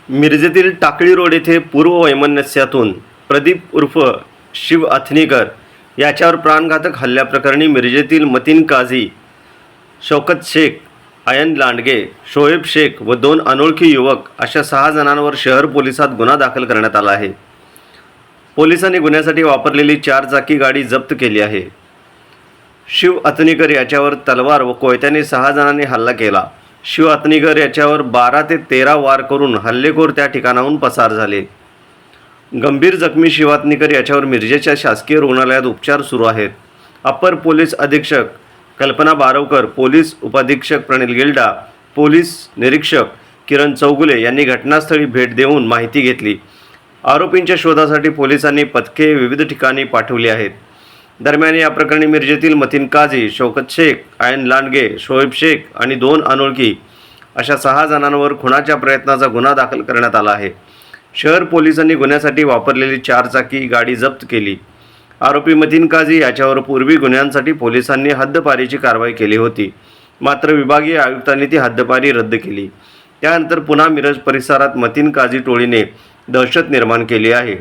मिरजेतील टाकळी रोड येथे पूर्व वैमनस्यातून प्रदीप उर्फ शिव अथनीकर याच्यावर प्राणघातक हल्ल्याप्रकरणी मिरजेतील मतीन काझी, शौकत शेख, आयन लांडगे, शोएब शेख व 2 अनोळखी युवक अशा 6 जणांवर शहर पोलिसात गुन्हा दाखल करण्यात आला आहे। पोलिसांनी गुन्ह्यासाठी वापरलेली 4 चाकी गाडी जप्त केली आहे। शिव अथनीकर याच्यावर तलवार व कोयत्याने 6 जणांनी हल्ला केला। शिव अथनीकर याच्यावर 12 ते 13 वार करून हल्लेखोर त्या ठिकाणाहून पसार झाले। गंभीर जखमी शिव अथनीकर याच्यावर मिरजेच्या शासकीय रुग्णालयात उपचार सुरू आहेत। अप्पर पोलीस अधीक्षक कल्पना बारवकर, पोलीस उपाधीक्षक प्रणिल गिल्डा, पोलीस निरीक्षक किरण चौगुले यांनी घटनास्थळी भेट देऊन माहिती घेतली। आरोपींच्या शोधासाठी पोलिसांनी पथके विविध ठिकाणी पाठवली आहेत। दरम्यान या प्रकरणी मिरजेतील मतीन काझी, शौकत शेख, आयन लांडगे, शोएब शेख आणि 2 अनोळखी अशा 6 जणांवर खुनाच्या प्रयत्नाचा गुन्हा दाखल करण्यात आला आहे। शहर पोलिसांनी गुन्ह्यासाठी वापरलेली 4 चाकी गाडी जप्त केली। आरोपी मतीन काझी याच्यावर पूर्वी गुन्ह्यांसाठी पोलिसांनी हद्दपारीची कारवाई केली होती, मात्र विभागीय आयुक्तांनी ती हद्दपारी रद्द केली। त्यानंतर पुन्हा मिरज परिसरात मतीन काझी टोळीने दहशत निर्माण केली आहे।